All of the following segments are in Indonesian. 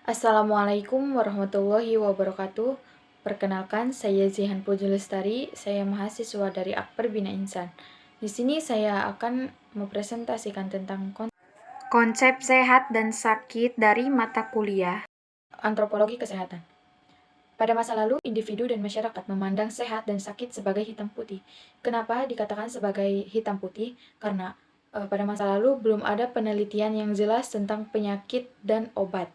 Assalamualaikum warahmatullahi wabarakatuh. Perkenalkan, saya Zihan Puji Lestari. Saya mahasiswa dari Akper Bina Insan. Di sini saya akan mempresentasikan tentang konsep sehat dan sakit dari mata kuliah Antropologi Kesehatan. Pada masa lalu, individu dan masyarakat memandang sehat dan sakit sebagai hitam putih. Kenapa dikatakan sebagai hitam putih? Karena pada masa lalu belum ada penelitian yang jelas tentang penyakit dan obat.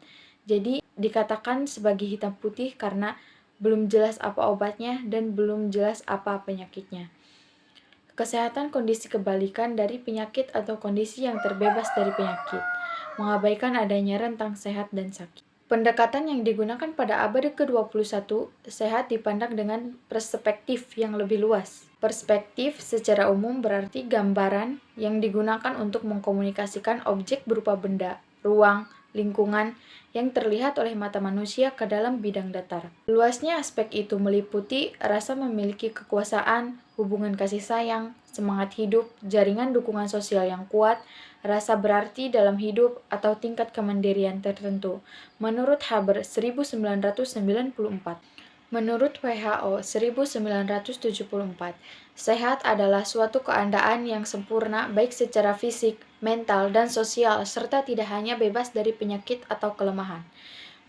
Jadi dikatakan sebagai hitam putih karena belum jelas apa obatnya dan belum jelas apa penyakitnya. Kesehatan kondisi kebalikan dari penyakit atau kondisi yang terbebas dari penyakit, mengabaikan adanya rentang sehat dan sakit. Pendekatan yang digunakan pada abad ke-21, sehat dipandang dengan perspektif yang lebih luas. Perspektif secara umum berarti gambaran yang digunakan untuk mengkomunikasikan objek berupa benda, ruang, lingkungan yang terlihat oleh mata manusia ke dalam bidang datar. Luasnya aspek itu meliputi rasa memiliki kekuasaan, hubungan kasih sayang, semangat hidup, jaringan dukungan sosial yang kuat, rasa berarti dalam hidup, atau tingkat kemandirian tertentu. Menurut Haber 1994. Menurut WHO 1974, sehat adalah suatu keadaan yang sempurna baik secara fisik, mental, dan sosial, serta tidak hanya bebas dari penyakit atau kelemahan.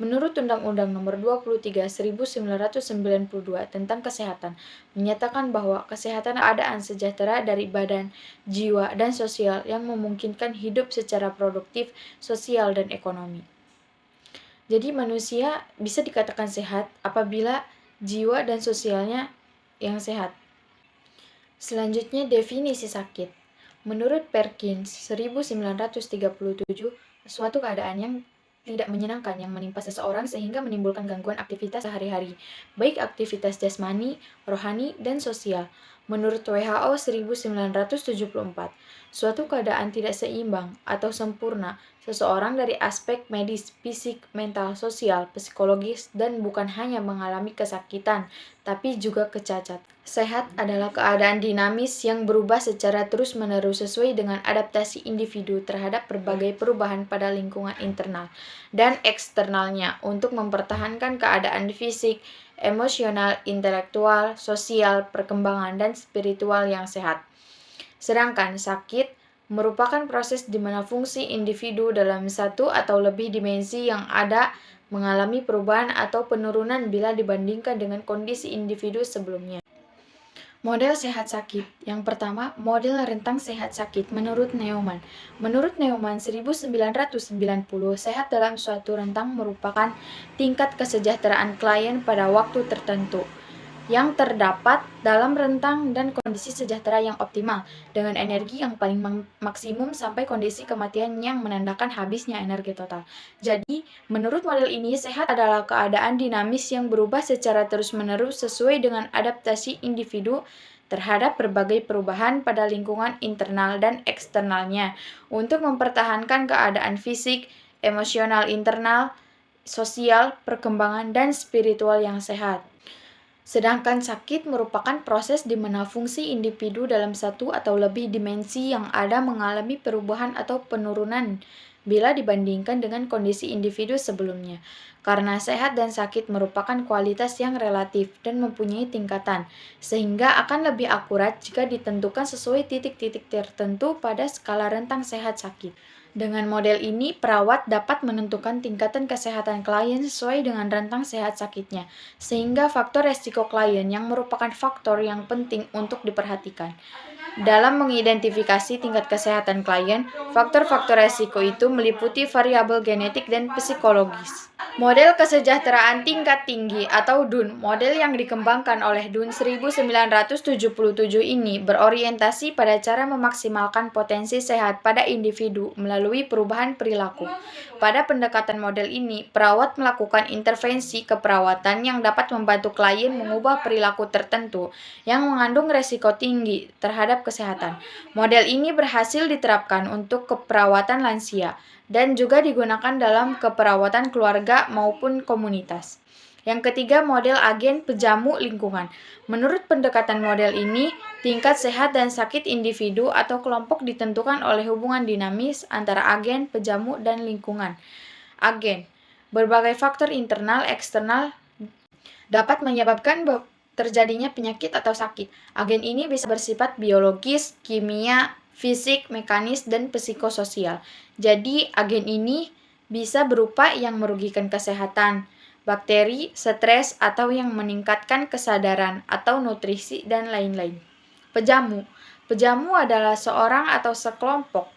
Menurut Undang-Undang Nomor 23 1992 tentang Kesehatan, menyatakan bahwa kesehatan keadaan sejahtera dari badan, jiwa, dan sosial yang memungkinkan hidup secara produktif, sosial, dan ekonomi. Jadi manusia bisa dikatakan sehat apabila jiwa dan sosialnya yang sehat. Selanjutnya, definisi sakit. Menurut Perkins 1937, suatu keadaan yang tidak menyenangkan yang menimpa seseorang sehingga menimbulkan gangguan aktivitas sehari-hari, baik aktivitas jasmani, rohani, dan sosial. Menurut WHO 1974, suatu keadaan tidak seimbang atau sempurna seseorang dari aspek medis, fisik, mental, sosial, psikologis, dan bukan hanya mengalami kesakitan, tapi juga kecacat. Sehat adalah keadaan dinamis yang berubah secara terus-menerus sesuai dengan adaptasi individu terhadap berbagai perubahan pada lingkungan internal dan eksternalnya untuk mempertahankan keadaan fisik, emosional, intelektual, sosial, perkembangan, dan spiritual yang sehat. Sedangkan sakit merupakan proses di mana fungsi individu dalam satu atau lebih dimensi yang ada mengalami perubahan atau penurunan bila dibandingkan dengan kondisi individu sebelumnya. Model sehat sakit. Yang pertama, model rentang sehat sakit menurut Neumann. Menurut Neumann 1990, sehat dalam suatu rentang merupakan tingkat kesejahteraan klien pada waktu tertentu yang terdapat dalam rentang dan kondisi sejahtera yang optimal dengan energi yang paling maksimum sampai kondisi kematian yang menandakan habisnya energi total. Jadi, menurut model ini, sehat adalah keadaan dinamis yang berubah secara terus-menerus sesuai dengan adaptasi individu terhadap berbagai perubahan pada lingkungan internal dan eksternalnya untuk mempertahankan keadaan fisik, emosional internal, sosial, perkembangan, dan spiritual yang sehat. Sedangkan sakit merupakan proses di mana fungsi individu dalam satu atau lebih dimensi yang ada mengalami perubahan atau penurunan bila dibandingkan dengan kondisi individu sebelumnya. Karena sehat dan sakit merupakan kualitas yang relatif dan mempunyai tingkatan, sehingga akan lebih akurat jika ditentukan sesuai titik-titik tertentu pada skala rentang sehat sakit. Dengan model ini, perawat dapat menentukan tingkatan kesehatan klien sesuai dengan rentang sehat sakitnya, sehingga faktor resiko klien yang merupakan faktor yang penting untuk diperhatikan. Dalam mengidentifikasi tingkat kesehatan klien, faktor-faktor resiko itu meliputi variabel genetik dan psikologis. Model kesejahteraan tingkat tinggi atau DUN, model yang dikembangkan oleh DUN 1977 ini berorientasi pada cara memaksimalkan potensi sehat pada individu melalui perubahan perilaku. Pada pendekatan model ini, perawat melakukan intervensi keperawatan yang dapat membantu klien mengubah perilaku tertentu yang mengandung resiko tinggi terhadap kesehatan. Model ini berhasil diterapkan untuk keperawatan lansia dan juga digunakan dalam keperawatan keluarga maupun komunitas. Yang ketiga, model agen pejamu lingkungan. Menurut pendekatan model ini, tingkat sehat dan sakit individu atau kelompok ditentukan oleh hubungan dinamis antara agen, pejamu, dan lingkungan. Agen Berbagai faktor internal, eksternal dapat menyebabkan terjadinya penyakit atau sakit. Agen ini bisa bersifat biologis, kimia, fisik, mekanis, dan psikososial. Jadi, agen ini bisa berupa yang merugikan kesehatan, bakteri, stres, atau yang meningkatkan kesadaran atau nutrisi, dan lain-lain. Pejamu. Pejamu adalah seorang atau sekelompok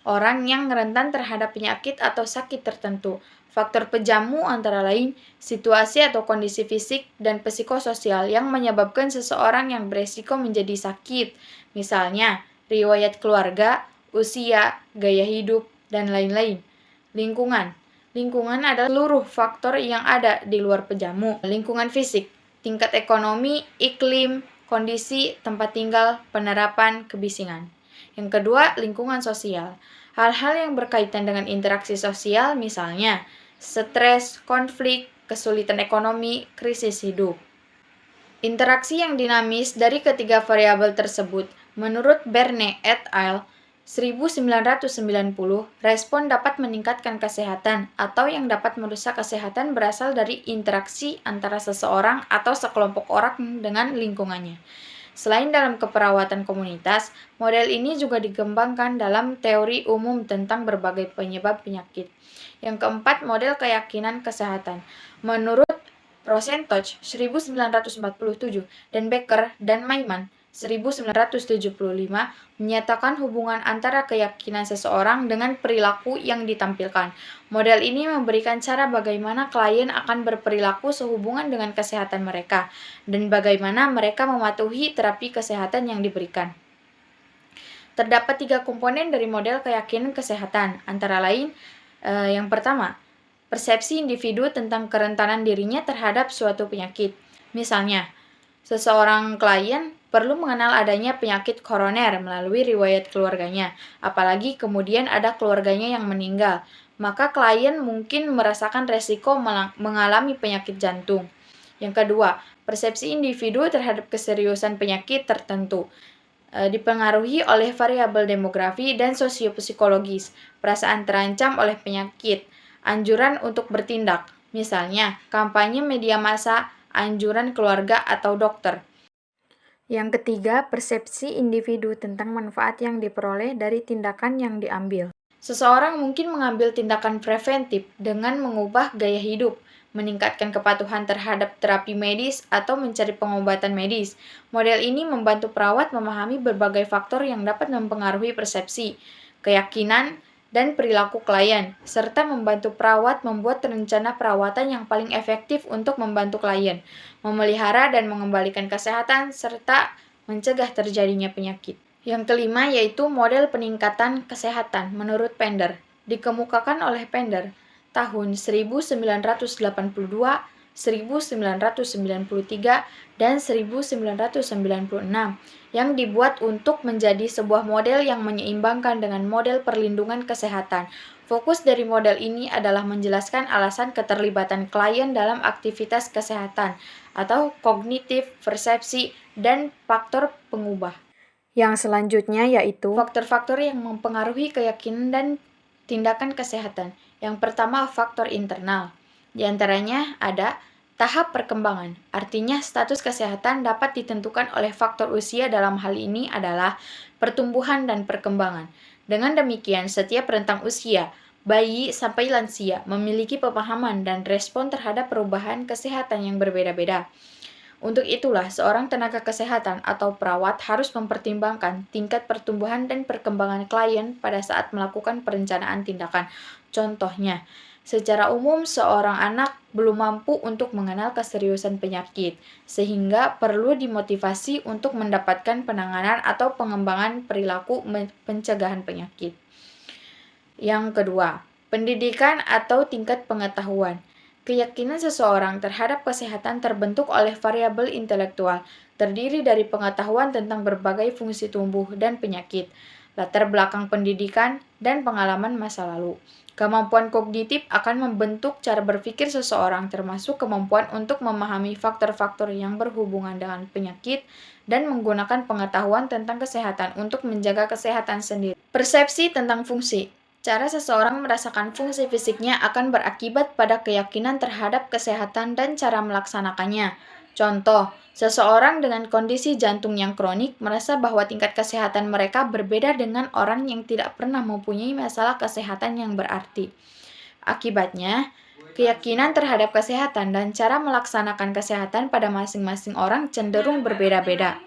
orang yang rentan terhadap penyakit atau sakit tertentu. Faktor pejamu antara lain situasi atau kondisi fisik dan psikososial yang menyebabkan seseorang yang beresiko menjadi sakit. Misalnya, riwayat keluarga, usia, gaya hidup, dan lain-lain. Lingkungan. Lingkungan adalah seluruh faktor yang ada di luar pejamu. Lingkungan fisik, tingkat ekonomi, iklim, kondisi, tempat tinggal, penerapan, kebisingan. Yang kedua, lingkungan sosial. Hal-hal yang berkaitan dengan interaksi sosial, misalnya stres, konflik, kesulitan ekonomi, krisis hidup. Interaksi yang dinamis dari ketiga variabel tersebut, menurut Berne et al. 1990, respon dapat meningkatkan kesehatan atau yang dapat merusak kesehatan berasal dari interaksi antara seseorang atau sekelompok orang dengan lingkungannya. Selain dalam keperawatan komunitas, model ini juga dikembangkan dalam teori umum tentang berbagai penyebab penyakit. Yang keempat, model keyakinan kesehatan. Menurut Rosenstock 1947 dan Becker dan Maiman 1975 menyatakan hubungan antara keyakinan seseorang dengan perilaku yang ditampilkan. Model ini memberikan cara bagaimana klien akan berperilaku sehubungan dengan kesehatan mereka dan bagaimana mereka mematuhi terapi kesehatan yang diberikan. Terdapat 3 komponen dari model keyakinan kesehatan, antara lain yang pertama, persepsi individu tentang kerentanan dirinya terhadap suatu penyakit. Misalnya, seseorang klien perlu mengenal adanya penyakit koroner melalui riwayat keluarganya, apalagi kemudian ada keluarganya yang meninggal. Maka klien mungkin merasakan resiko mengalami penyakit jantung. Yang kedua, persepsi individu terhadap keseriusan penyakit tertentu dipengaruhi oleh variabel demografi dan sosiopsikologis, perasaan terancam oleh penyakit, anjuran untuk bertindak, misalnya kampanye media massa, anjuran keluarga atau dokter. Yang ketiga, persepsi individu tentang manfaat yang diperoleh dari tindakan yang diambil. Seseorang mungkin mengambil tindakan preventif dengan mengubah gaya hidup, meningkatkan kepatuhan terhadap terapi medis, atau mencari pengobatan medis. Model ini membantu perawat memahami berbagai faktor yang dapat mempengaruhi persepsi, keyakinan, dan perilaku klien, serta membantu perawat membuat rencana perawatan yang paling efektif untuk membantu klien, memelihara dan mengembalikan kesehatan, serta mencegah terjadinya penyakit. Yang kelima yaitu model peningkatan kesehatan menurut Pender, dikemukakan oleh Pender tahun 1982, 1993, dan 1996 yang dibuat untuk menjadi sebuah model yang menyeimbangkan dengan model perlindungan kesehatan. Fokus dari model ini adalah menjelaskan alasan keterlibatan klien dalam aktivitas kesehatan atau kognitif, persepsi, dan faktor pengubah. Yang selanjutnya yaitu faktor-faktor yang mempengaruhi keyakinan dan tindakan kesehatan. Yang pertama, faktor internal. Di antaranya ada tahap perkembangan. Artinya, status kesehatan dapat ditentukan oleh faktor usia, dalam hal ini adalah pertumbuhan dan perkembangan. Dengan demikian, setiap rentang usia, bayi sampai lansia, memiliki pemahaman dan respon terhadap perubahan kesehatan yang berbeda-beda. Untuk itulah, seorang tenaga kesehatan atau perawat harus mempertimbangkan tingkat pertumbuhan dan perkembangan klien pada saat melakukan perencanaan tindakan. Contohnya, secara umum seorang anak belum mampu untuk mengenal keseriusan penyakit, sehingga perlu dimotivasi untuk mendapatkan penanganan atau pengembangan perilaku pencegahan penyakit. Yang kedua, pendidikan atau tingkat pengetahuan. Keyakinan seseorang terhadap kesehatan terbentuk oleh variabel intelektual, terdiri dari pengetahuan tentang berbagai fungsi tubuh dan penyakit, latar belakang pendidikan, dan pengalaman masa lalu. Kemampuan kognitif akan membentuk cara berpikir seseorang, termasuk kemampuan untuk memahami faktor-faktor yang berhubungan dengan penyakit dan menggunakan pengetahuan tentang kesehatan untuk menjaga kesehatan sendiri. Persepsi tentang fungsi. Cara seseorang merasakan fungsi fisiknya akan berakibat pada keyakinan terhadap kesehatan dan cara melaksanakannya. Contoh, seseorang dengan kondisi jantung yang kronik merasa bahwa tingkat kesehatan mereka berbeda dengan orang yang tidak pernah mempunyai masalah kesehatan yang berarti. Akibatnya, keyakinan terhadap kesehatan dan cara melaksanakan kesehatan pada masing-masing orang cenderung berbeda-beda.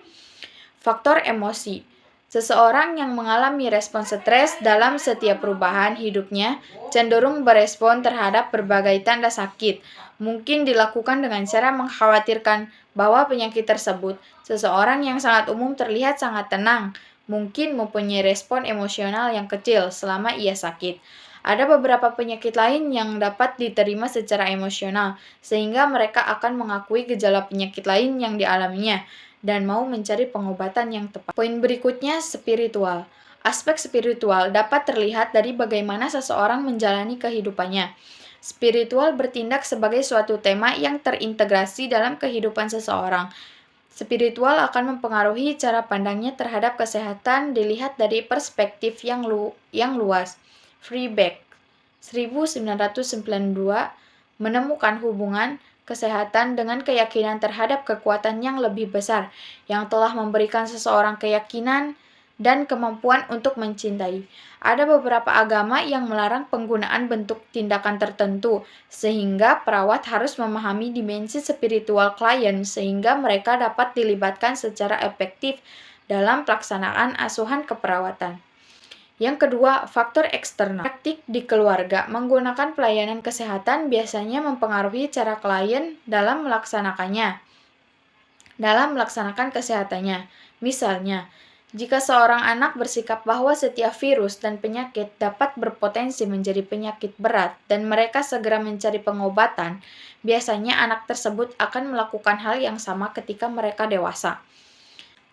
Faktor emosi. Seseorang yang mengalami respon stres dalam setiap perubahan hidupnya cenderung berespon terhadap berbagai tanda sakit. Mungkin dilakukan dengan cara mengkhawatirkan bahwa penyakit tersebut. Seseorang yang sangat umum terlihat sangat tenang, mungkin mempunyai respon emosional yang kecil selama ia sakit. Ada beberapa penyakit lain yang dapat diterima secara emosional, sehingga mereka akan mengakui gejala penyakit lain yang dialaminya dan mau mencari pengobatan yang tepat. Poin berikutnya, spiritual. Aspek spiritual dapat terlihat dari bagaimana seseorang menjalani kehidupannya. Spiritual bertindak sebagai suatu tema yang terintegrasi dalam kehidupan seseorang. Spiritual akan mempengaruhi cara pandangnya terhadap kesehatan dilihat dari perspektif yang luas. Freebeck 1992 menemukan hubungan kesehatan dengan keyakinan terhadap kekuatan yang lebih besar yang telah memberikan seseorang keyakinan dan kemampuan untuk mencintai. Ada beberapa agama yang melarang penggunaan bentuk tindakan tertentu, sehingga perawat harus memahami dimensi spiritual klien sehingga mereka dapat dilibatkan secara efektif dalam pelaksanaan asuhan keperawatan. Yang kedua, faktor eksternal. Praktik di keluarga menggunakan pelayanan kesehatan biasanya mempengaruhi cara klien dalam melaksanakan kesehatannya. Misalnya, jika seorang anak bersikap bahwa setiap virus dan penyakit dapat berpotensi menjadi penyakit berat dan mereka segera mencari pengobatan, biasanya anak tersebut akan melakukan hal yang sama ketika mereka dewasa.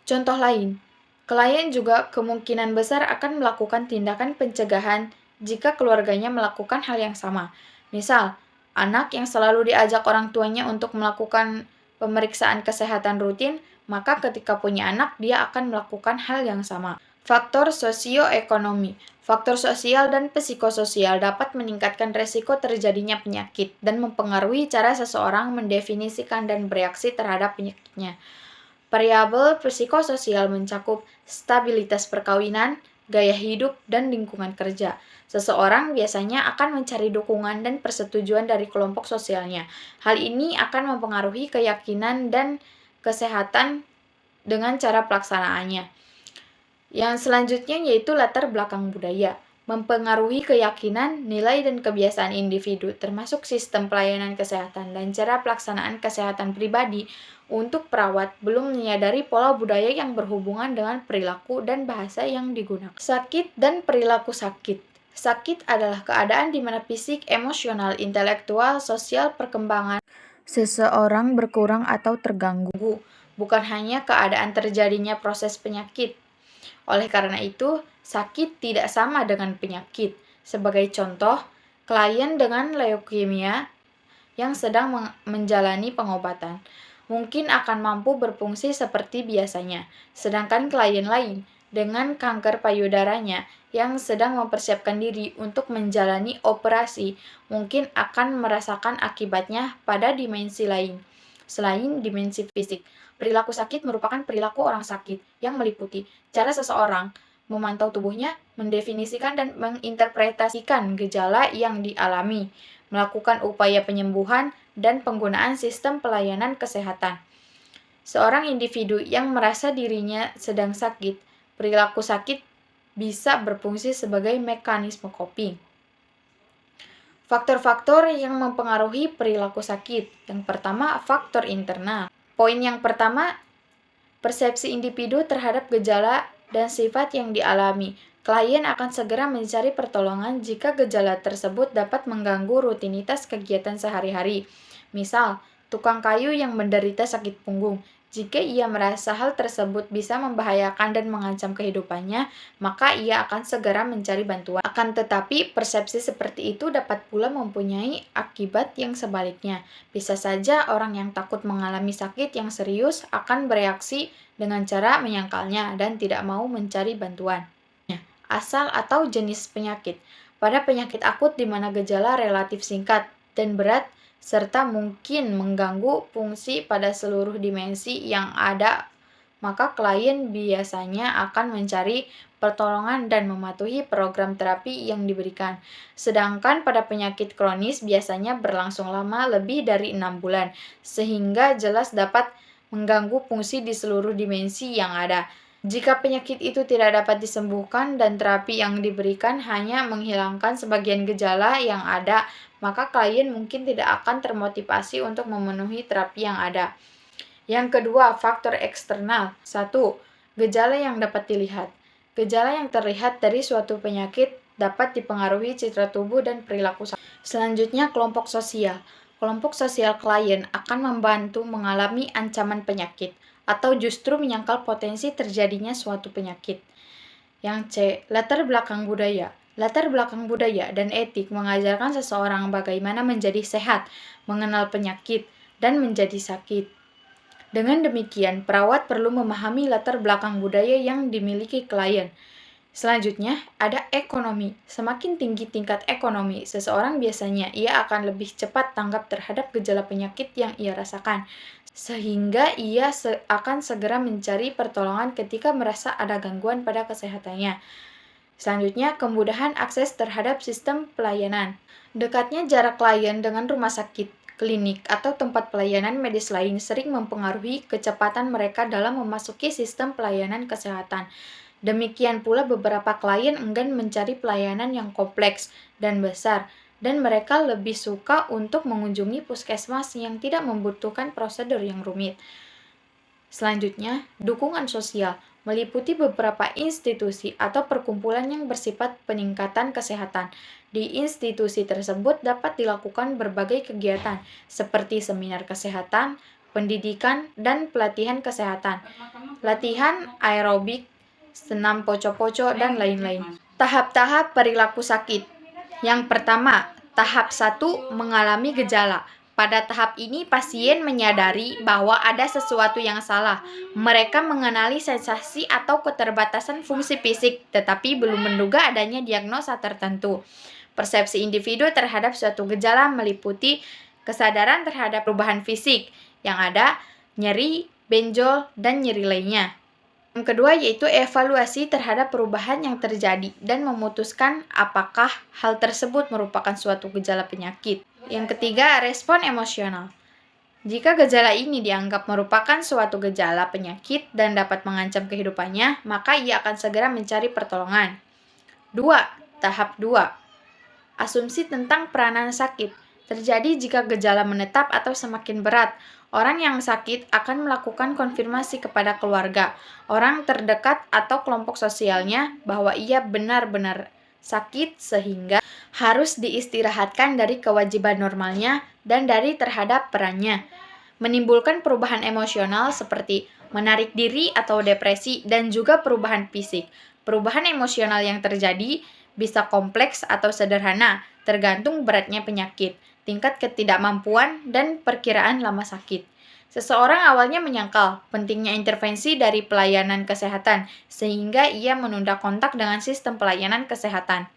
Contoh lain, klien juga kemungkinan besar akan melakukan tindakan pencegahan jika keluarganya melakukan hal yang sama. Misal, anak yang selalu diajak orang tuanya untuk melakukan pemeriksaan kesehatan rutin, maka ketika punya anak, dia akan melakukan hal yang sama. Faktor sosioekonomi. Faktor sosial dan psikososial dapat meningkatkan resiko terjadinya penyakit dan mempengaruhi cara seseorang mendefinisikan dan bereaksi terhadap penyakitnya. Variabel psikososial mencakup stabilitas perkawinan, gaya hidup, dan lingkungan kerja. Seseorang biasanya akan mencari dukungan dan persetujuan dari kelompok sosialnya. Hal ini akan mempengaruhi keyakinan dan kesehatan dengan cara pelaksanaannya. Yang selanjutnya yaitu latar belakang budaya. Mempengaruhi keyakinan, nilai, dan kebiasaan individu, termasuk sistem pelayanan kesehatan dan cara pelaksanaan kesehatan pribadi. Untuk perawat, belum menyadari pola budaya yang berhubungan dengan perilaku dan bahasa yang digunakan. Sakit dan perilaku sakit. Sakit adalah keadaan di mana fisik, emosional, intelektual, sosial, perkembangan seseorang berkurang atau terganggu, bukan hanya keadaan terjadinya proses penyakit. Oleh karena itu, sakit tidak sama dengan penyakit. Sebagai contoh, klien dengan leukemia yang sedang menjalani pengobatan mungkin akan mampu berfungsi seperti biasanya, sedangkan klien lain dengan kanker payudaranya yang sedang mempersiapkan diri untuk menjalani operasi mungkin akan merasakan akibatnya pada dimensi lain. Selain dimensi fisik, perilaku sakit merupakan perilaku orang sakit yang meliputi cara seseorang memantau tubuhnya, mendefinisikan dan menginterpretasikan gejala yang dialami, melakukan upaya penyembuhan, dan penggunaan sistem pelayanan kesehatan. Seorang individu yang merasa dirinya sedang sakit, perilaku sakit bisa berfungsi sebagai mekanisme coping. Faktor-faktor yang mempengaruhi perilaku sakit. Yang pertama, faktor internal. Poin yang pertama, persepsi individu terhadap gejala dan sifat yang dialami. Klien akan segera mencari pertolongan jika gejala tersebut dapat mengganggu rutinitas kegiatan sehari-hari. Misal, tukang kayu yang menderita sakit punggung. Jika ia merasa hal tersebut bisa membahayakan dan mengancam kehidupannya, maka ia akan segera mencari bantuan. Akan tetapi, persepsi seperti itu dapat pula mempunyai akibat yang sebaliknya. Bisa saja orang yang takut mengalami sakit yang serius akan bereaksi dengan cara menyangkalnya dan tidak mau mencari bantuan. Asal atau jenis penyakit. pada penyakit akut di mana gejala relatif singkat dan berat serta mungkin mengganggu fungsi pada seluruh dimensi yang ada, maka klien biasanya akan mencari pertolongan dan mematuhi program terapi yang diberikan. Sedangkan pada penyakit kronis biasanya berlangsung lama lebih dari 6 bulan, sehingga jelas dapat mengganggu fungsi di seluruh dimensi yang ada. Jika penyakit itu tidak dapat disembuhkan dan terapi yang diberikan hanya menghilangkan sebagian gejala yang ada, maka klien mungkin tidak akan termotivasi untuk memenuhi terapi yang ada. Yang kedua, faktor eksternal. 1. Gejala yang dapat dilihat. Gejala yang terlihat dari suatu penyakit dapat dipengaruhi citra tubuh dan perilaku. Selanjutnya, kelompok sosial. Kelompok sosial klien akan membantu mengalami ancaman penyakit atau justru menyangkal potensi terjadinya suatu penyakit. Yang C. Latar belakang budaya. Latar belakang budaya dan etik mengajarkan seseorang bagaimana menjadi sehat, mengenal penyakit, dan menjadi sakit. Dengan demikian, perawat perlu memahami latar belakang budaya yang dimiliki klien. Selanjutnya, ada ekonomi. Semakin tinggi tingkat ekonomi seseorang, biasanya ia akan lebih cepat tanggap terhadap gejala penyakit yang ia rasakan, sehingga ia akan segera mencari pertolongan ketika merasa ada gangguan pada kesehatannya. Selanjutnya, kemudahan akses terhadap sistem pelayanan. Dekatnya jarak klien dengan rumah sakit, klinik, atau tempat pelayanan medis lain sering mempengaruhi kecepatan mereka dalam memasuki sistem pelayanan kesehatan. Demikian pula beberapa klien enggan mencari pelayanan yang kompleks dan besar, dan mereka lebih suka untuk mengunjungi puskesmas yang tidak membutuhkan prosedur yang rumit. Selanjutnya, dukungan sosial meliputi beberapa institusi atau perkumpulan yang bersifat peningkatan kesehatan. Di institusi tersebut dapat dilakukan berbagai kegiatan seperti seminar kesehatan, pendidikan, dan pelatihan kesehatan, latihan aerobik, senam poco-poco, dan lain-lain. Tahap-tahap perilaku sakit. Yang pertama, tahap 1, mengalami gejala. Pada tahap ini, pasien menyadari bahwa ada sesuatu yang salah. Mereka mengenali sensasi atau keterbatasan fungsi fisik, tetapi belum menduga adanya diagnosa tertentu. Persepsi individu terhadap suatu gejala meliputi kesadaran terhadap perubahan fisik yang ada, nyeri, benjol, dan nyeri lainnya. Yang kedua yaitu evaluasi terhadap perubahan yang terjadi dan memutuskan apakah hal tersebut merupakan suatu gejala penyakit. Yang ketiga, respon emosional. Jika gejala ini dianggap merupakan suatu gejala penyakit dan dapat mengancam kehidupannya, maka ia akan segera mencari pertolongan. 2. Tahap 2. Asumsi tentang peranan sakit. Terjadi jika gejala menetap atau semakin berat. Orang yang sakit akan melakukan konfirmasi kepada keluarga, orang terdekat atau kelompok sosialnya bahwa ia benar-benar sakit sehingga harus diistirahatkan dari kewajiban normalnya dan dari terhadap perannya. Menimbulkan perubahan emosional seperti menarik diri atau depresi dan juga perubahan fisik. Perubahan emosional yang terjadi bisa kompleks atau sederhana, tergantung beratnya penyakit, tingkat ketidakmampuan, dan perkiraan lama sakit. Seseorang awalnya menyangkal pentingnya intervensi dari pelayanan kesehatan, sehingga ia menunda kontak dengan sistem pelayanan kesehatan.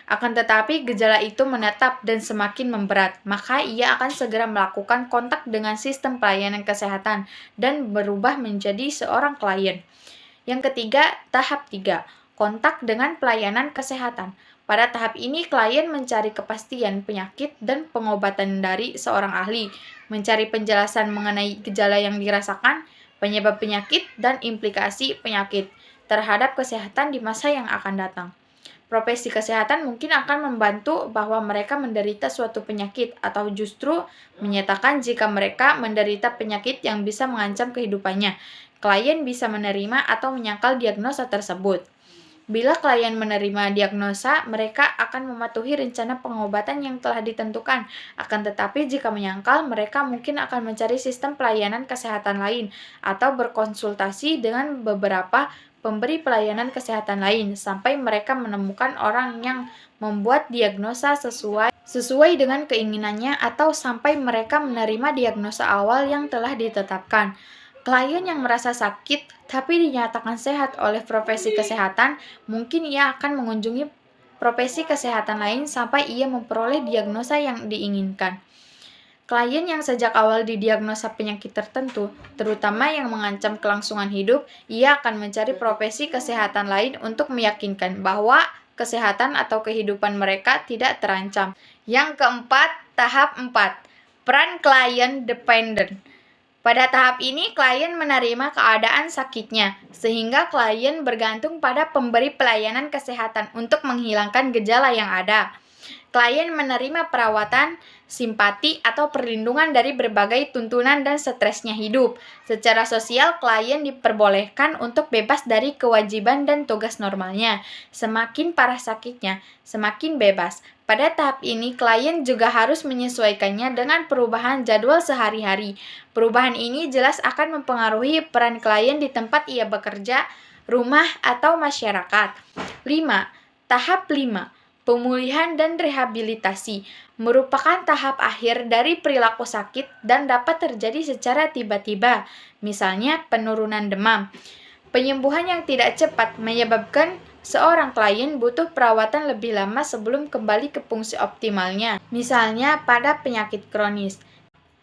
Akan tetapi, gejala itu menetap dan semakin memberat, maka ia akan segera melakukan kontak dengan sistem pelayanan kesehatan dan berubah menjadi seorang klien. Yang ketiga, tahap 3. Kontak dengan pelayanan kesehatan. Pada tahap ini, klien mencari kepastian penyakit dan pengobatan dari seorang ahli, mencari penjelasan mengenai gejala yang dirasakan, penyebab penyakit, dan implikasi penyakit terhadap kesehatan di masa yang akan datang. Profesi kesehatan mungkin akan membantu bahwa mereka menderita suatu penyakit atau justru menyatakan jika mereka menderita penyakit yang bisa mengancam kehidupannya. Klien bisa menerima atau menyangkal diagnosa tersebut. Bila klien menerima diagnosa, mereka akan mematuhi rencana pengobatan yang telah ditentukan. Akan tetapi jika menyangkal, mereka mungkin akan mencari sistem pelayanan kesehatan lain atau berkonsultasi dengan beberapa pemberi pelayanan kesehatan lain sampai mereka menemukan orang yang membuat diagnosa sesuai dengan keinginannya atau sampai mereka menerima diagnosa awal yang telah ditetapkan. Klien yang merasa sakit tapi dinyatakan sehat oleh profesi kesehatan, mungkin ia akan mengunjungi profesi kesehatan lain sampai ia memperoleh diagnosa yang diinginkan. Klien yang sejak awal didiagnosa penyakit tertentu, terutama yang mengancam kelangsungan hidup, ia akan mencari profesi kesehatan lain untuk meyakinkan bahwa kesehatan atau kehidupan mereka tidak terancam. Yang keempat, tahap 4, peran klien dependent. Pada tahap ini, klien menerima keadaan sakitnya, sehingga klien bergantung pada pemberi pelayanan kesehatan untuk menghilangkan gejala yang ada. Klien menerima perawatan, simpati, atau perlindungan dari berbagai tuntunan dan stresnya hidup. Secara sosial, klien diperbolehkan untuk bebas dari kewajiban dan tugas normalnya. Semakin parah sakitnya, semakin bebas. Pada tahap ini, klien juga harus menyesuaikannya dengan perubahan jadwal sehari-hari. Perubahan ini jelas akan mempengaruhi peran klien di tempat ia bekerja, rumah, atau masyarakat. 5. Tahap 5. Pemulihan dan rehabilitasi merupakan tahap akhir dari perilaku sakit dan dapat terjadi secara tiba-tiba, misalnya penurunan demam. Penyembuhan yang tidak cepat menyebabkan seorang klien butuh perawatan lebih lama sebelum kembali ke fungsi optimalnya, misalnya pada penyakit kronis.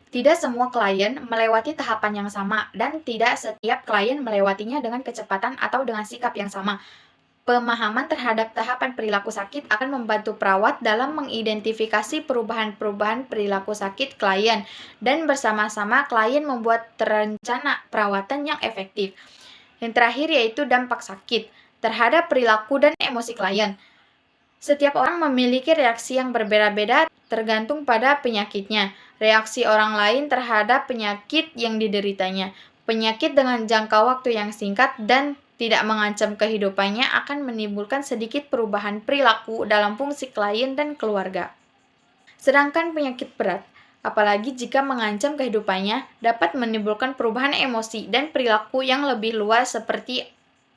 Tidak semua klien melewati tahapan yang sama, dan tidak setiap klien melewatinya dengan kecepatan atau dengan sikap yang sama. Pemahaman terhadap tahapan perilaku sakit akan membantu perawat dalam mengidentifikasi perubahan-perubahan perilaku sakit klien, dan bersama-sama klien membuat rencana perawatan yang efektif. Yang terakhir yaitu dampak sakit terhadap perilaku dan emosi klien. Setiap orang memiliki reaksi yang berbeda-beda tergantung pada penyakitnya. Reaksi orang lain terhadap penyakit yang dideritanya. Penyakit dengan jangka waktu yang singkat dan tidak mengancam kehidupannya akan menimbulkan sedikit perubahan perilaku dalam fungsi klien dan keluarga. Sedangkan penyakit berat, apalagi jika mengancam kehidupannya, dapat menimbulkan perubahan emosi dan perilaku yang lebih luas seperti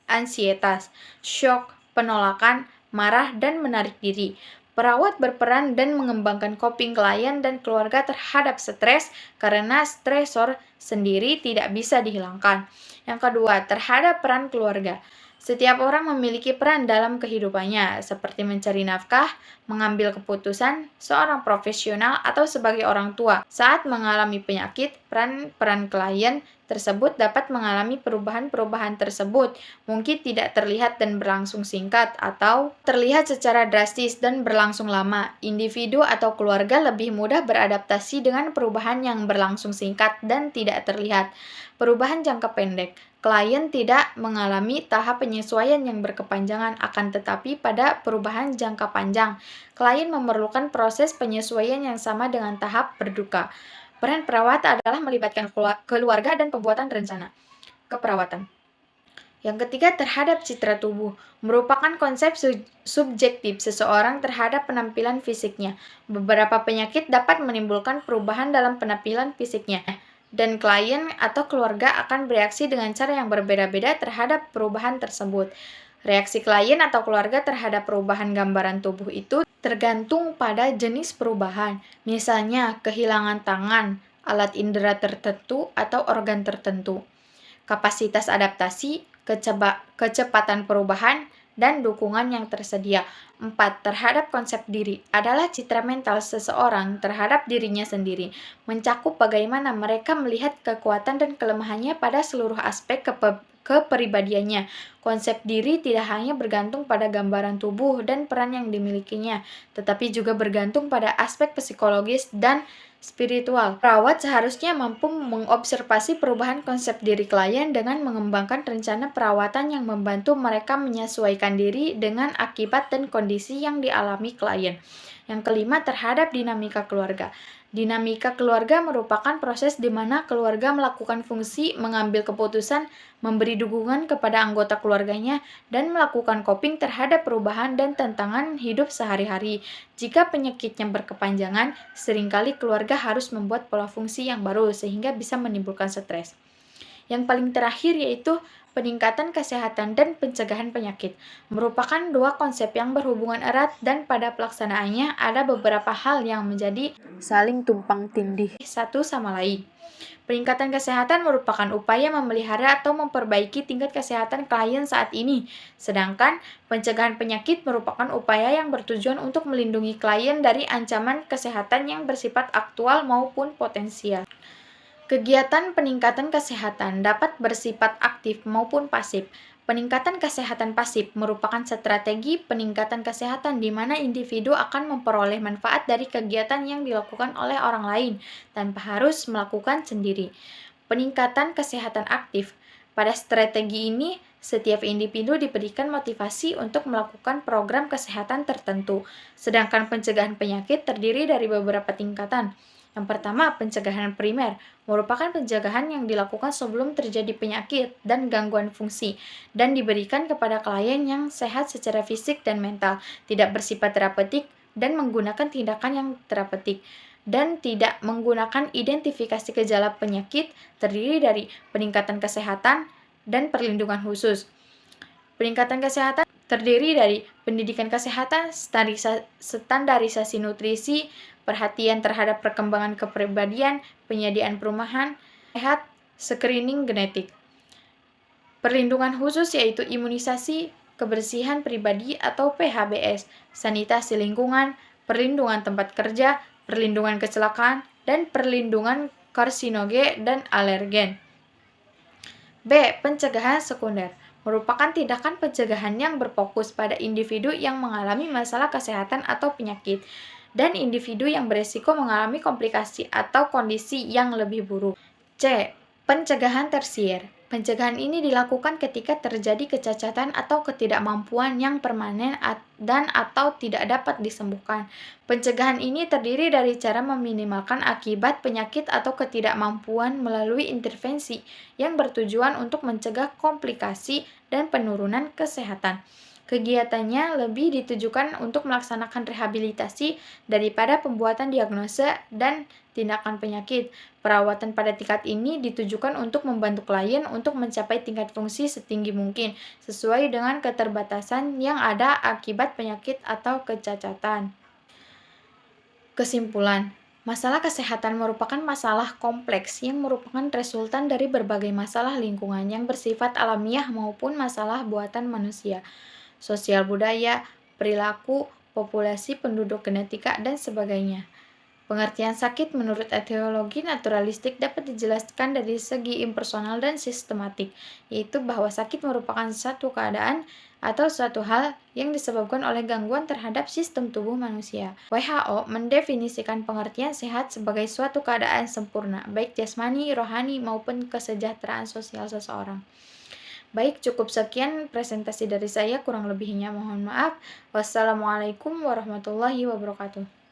ansietas, syok, penolakan, marah, dan menarik diri. Perawat berperan dan mengembangkan coping klien dan keluarga terhadap stres karena stresor sendiri tidak bisa dihilangkan. Yang kedua, terhadap peran keluarga. Setiap orang memiliki peran dalam kehidupannya, seperti mencari nafkah, mengambil keputusan, seorang profesional, atau sebagai orang tua. Saat mengalami penyakit, peran klien tersebut dapat mengalami perubahan-perubahan tersebut. Mungkin tidak terlihat dan berlangsung singkat, atau terlihat secara drastis dan berlangsung lama. Individu atau keluarga lebih mudah beradaptasi dengan perubahan yang berlangsung singkat dan tidak terlihat. Perubahan jangka pendek. Klien tidak mengalami tahap penyesuaian yang berkepanjangan, akan tetapi pada perubahan jangka panjang, klien memerlukan proses penyesuaian yang sama dengan tahap berduka. Peran perawat adalah melibatkan keluarga dan pembuatan rencana keperawatan. Yang ketiga, terhadap citra tubuh, merupakan konsep subjektif seseorang terhadap penampilan fisiknya. Beberapa penyakit dapat menimbulkan perubahan dalam penampilan fisiknya, dan klien atau keluarga akan bereaksi dengan cara yang berbeda-beda terhadap perubahan tersebut. Reaksi klien atau keluarga terhadap perubahan gambaran tubuh itu tergantung pada jenis perubahan, misalnya kehilangan tangan, alat indera tertentu, atau organ tertentu. Kapasitas adaptasi, kecepatan perubahan, dan dukungan yang tersedia. 4. Terhadap konsep diri adalah citra mental seseorang terhadap dirinya sendiri, mencakup bagaimana mereka melihat kekuatan dan kelemahannya pada seluruh aspek kepribadiannya. Konsep diri tidak hanya bergantung pada gambaran tubuh dan peran yang dimilikinya, tetapi juga bergantung pada aspek psikologis dan spiritual. Perawat seharusnya mampu mengobservasi perubahan konsep diri klien dengan mengembangkan rencana perawatan yang membantu mereka menyesuaikan diri dengan akibat dan kondisi yang dialami klien. Yang kelima, terhadap dinamika keluarga. Dinamika keluarga merupakan proses di mana keluarga melakukan fungsi mengambil keputusan, memberi dukungan kepada anggota keluarganya, dan melakukan coping terhadap perubahan dan tantangan hidup sehari-hari. Jika penyakitnya berkepanjangan, seringkali keluarga harus membuat pola fungsi yang baru sehingga bisa menimbulkan stres. Yang paling terakhir yaitu peningkatan kesehatan dan pencegahan penyakit. Merupakan dua konsep yang berhubungan erat dan pada pelaksanaannya ada beberapa hal yang menjadi saling tumpang tindih satu sama lain. Peningkatan kesehatan merupakan upaya memelihara atau memperbaiki tingkat kesehatan klien saat ini, sedangkan pencegahan penyakit merupakan upaya yang bertujuan untuk melindungi klien dari ancaman kesehatan yang bersifat aktual maupun potensial. Kegiatan peningkatan kesehatan dapat bersifat aktif maupun pasif. Peningkatan kesehatan pasif merupakan strategi peningkatan kesehatan di mana individu akan memperoleh manfaat dari kegiatan yang dilakukan oleh orang lain tanpa harus melakukan sendiri. Peningkatan kesehatan aktif. Pada strategi ini, setiap individu diberikan motivasi untuk melakukan program kesehatan tertentu, sedangkan pencegahan penyakit terdiri dari beberapa tingkatan. Yang pertama, pencegahan primer merupakan pencegahan yang dilakukan sebelum terjadi penyakit dan gangguan fungsi dan diberikan kepada klien yang sehat secara fisik dan mental, tidak bersifat terapeutik dan menggunakan tindakan yang terapeutik dan tidak menggunakan identifikasi gejala penyakit, terdiri dari peningkatan kesehatan dan perlindungan khusus. Peningkatan kesehatan terdiri dari pendidikan kesehatan, standarisasi nutrisi, perhatian terhadap perkembangan kepribadian, penyediaan perumahan, sehat, screening genetik. Perlindungan khusus yaitu imunisasi, kebersihan pribadi atau PHBS, sanitasi lingkungan, perlindungan tempat kerja, perlindungan kecelakaan, dan perlindungan karsinogen dan alergen. B. Pencegahan sekunder merupakan tindakan pencegahan yang berfokus pada individu yang mengalami masalah kesehatan atau penyakit, dan individu yang beresiko mengalami komplikasi atau kondisi yang lebih buruk. C. Pencegahan tersier. Pencegahan ini dilakukan ketika terjadi kecacatan atau ketidakmampuan yang permanen dan atau tidak dapat disembuhkan. Pencegahan ini terdiri dari cara meminimalkan akibat penyakit atau ketidakmampuan melalui intervensi yang bertujuan untuk mencegah komplikasi dan penurunan kesehatan. Kegiatannya lebih ditujukan untuk melaksanakan rehabilitasi daripada pembuatan diagnosa dan tindakan penyakit. Perawatan pada tingkat ini ditujukan untuk membantu klien untuk mencapai tingkat fungsi setinggi mungkin, sesuai dengan keterbatasan yang ada akibat penyakit atau kecacatan. Kesimpulan, masalah kesehatan merupakan masalah kompleks yang merupakan resultan dari berbagai masalah lingkungan yang bersifat alamiah maupun masalah buatan manusia, sosial budaya, perilaku, populasi penduduk, genetika, dan sebagainya. Pengertian sakit menurut etiologi naturalistik dapat dijelaskan dari segi impersonal dan sistematik, yaitu bahwa sakit merupakan satu keadaan atau suatu hal yang disebabkan oleh gangguan terhadap sistem tubuh manusia. WHO mendefinisikan pengertian sehat sebagai suatu keadaan sempurna, baik jasmani, rohani, maupun kesejahteraan sosial seseorang. Baik, cukup sekian presentasi dari saya, kurang lebihnya mohon maaf. Wassalamualaikum warahmatullahi wabarakatuh.